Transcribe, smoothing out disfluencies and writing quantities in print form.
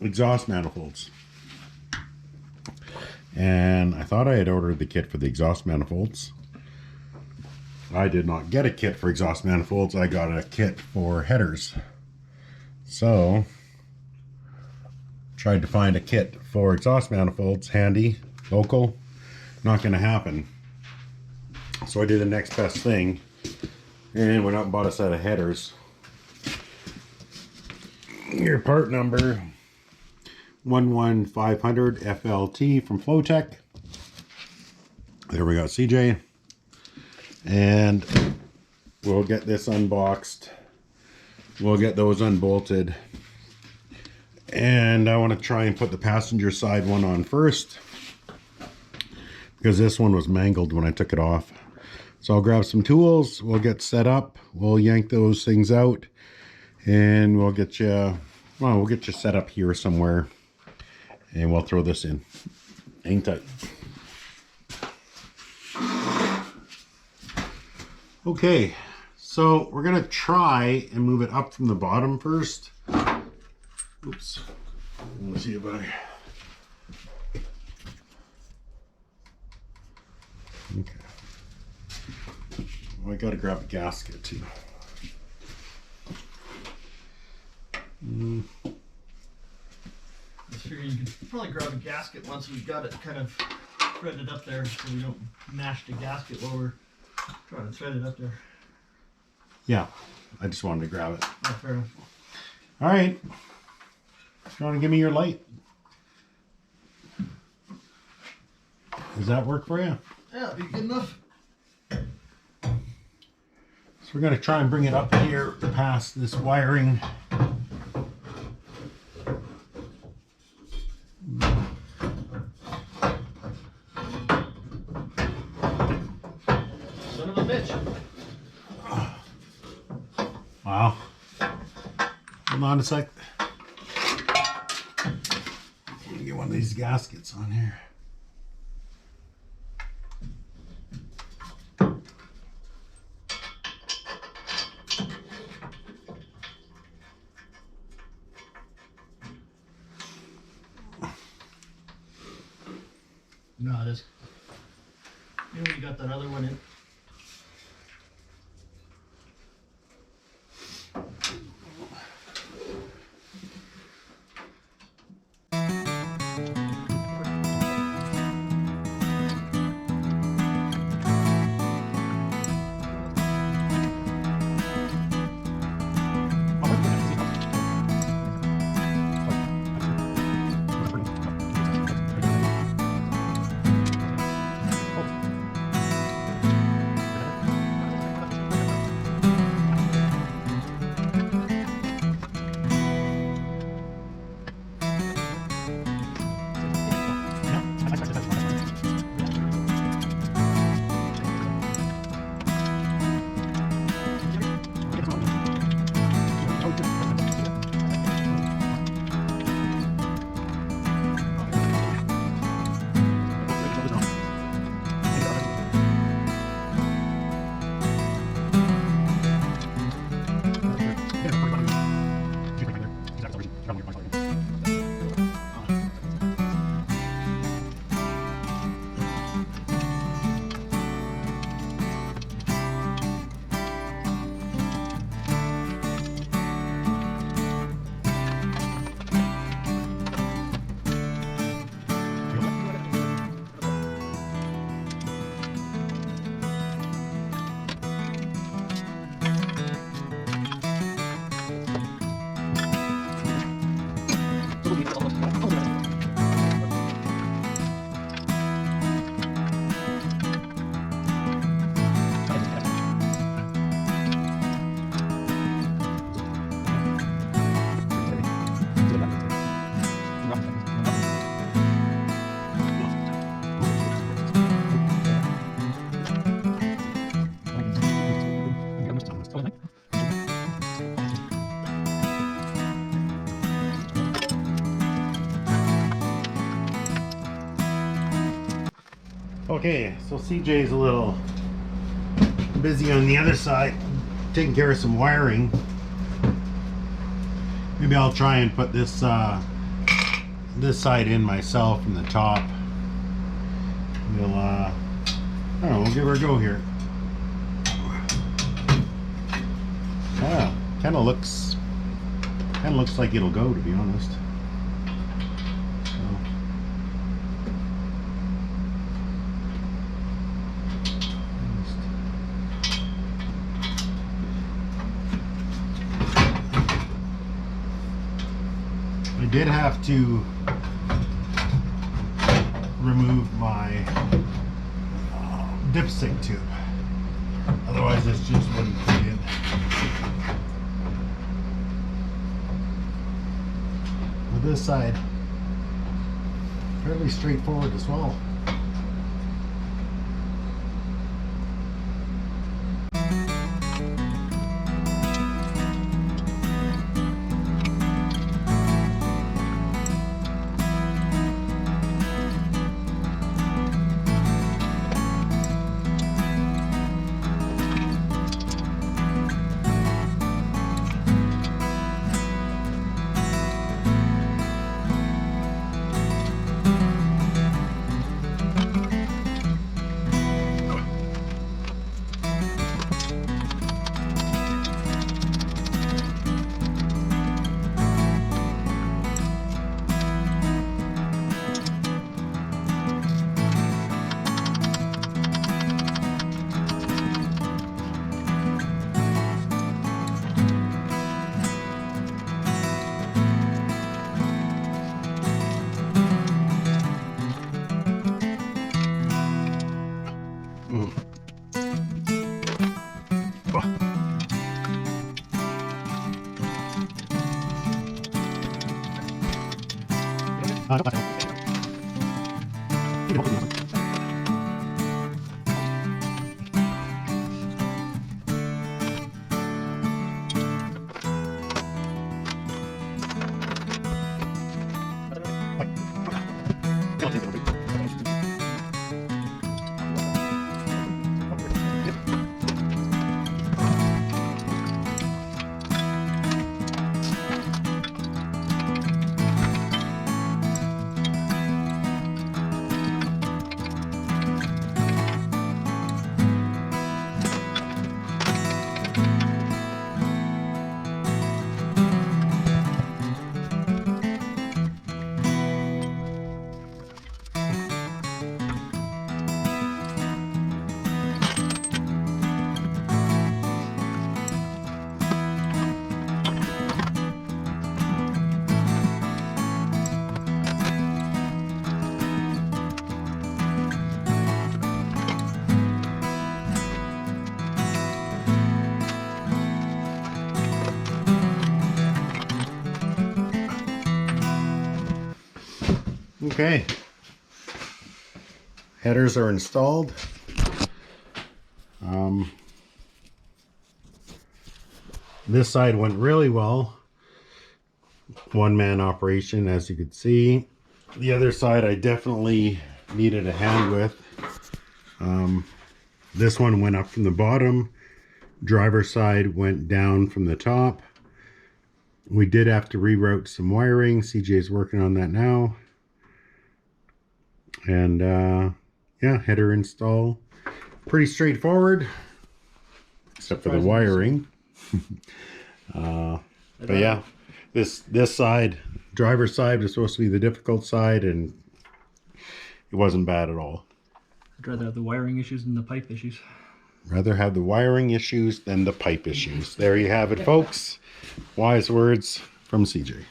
exhaust manifolds. And I thought I had ordered the kit for the exhaust manifolds. I did not get a kit for exhaust manifolds. I got a kit for headers. So, tried to find a kit for exhaust manifolds, handy, local, not going to happen. So I did the next best thing and went out and bought a set of headers. Your part number 11500 FLT from Flowtech. There we go, CJ. And we'll get this unboxed. We'll get those unbolted. And I want to try and put the passenger side one on first, because this one was mangled when I took it off. So I'll grab some tools, we'll get set up, we'll yank those things out, and we'll get you set up here somewhere, and we'll throw this in. Hang tight. Okay, so we're gonna try and move it up from the bottom first. Oops. Let me see if I... Okay. Well, I gotta grab a gasket too. I figured you could probably grab a gasket once we've got it kind of threaded up there, so we don't mash the gasket while we're trying to thread it up there. Yeah, I just wanted to grab it. Oh, fair enough. All right. You want to give me your light? Does that work for you? Yeah, be good enough. So we're going to try and bring it up here past this wiring. Son of a bitch. Wow. Hold on a sec. Let me get one of these gaskets on here. No, it is. You know, you got that other one in. Okay, so CJ's a little busy on the other side, taking care of some wiring. Maybe I'll try and put this this side in myself from the top. We'll I don't know, we'll give her a go here. Yeah, kind of looks like it'll go, to be honest. I did have to remove my dipstick tube, otherwise this just wouldn't fit in. With this side, fairly straightforward as well. Okay, headers are installed. This side went really well. One-man operation, as you could see. The other side I definitely needed a hand with. This one went up from the bottom. Driver's side went down from the top. We did have to reroute some wiring. CJ's working on that now. And yeah, header install. Pretty straightforward, except for the wiring. But yeah, this side, driver's side, was supposed to be the difficult side, and it wasn't bad at all. I'd rather have the wiring issues than the pipe issues. Rather have the wiring issues than the pipe issues. There you have it, folks. Wise words from CJ.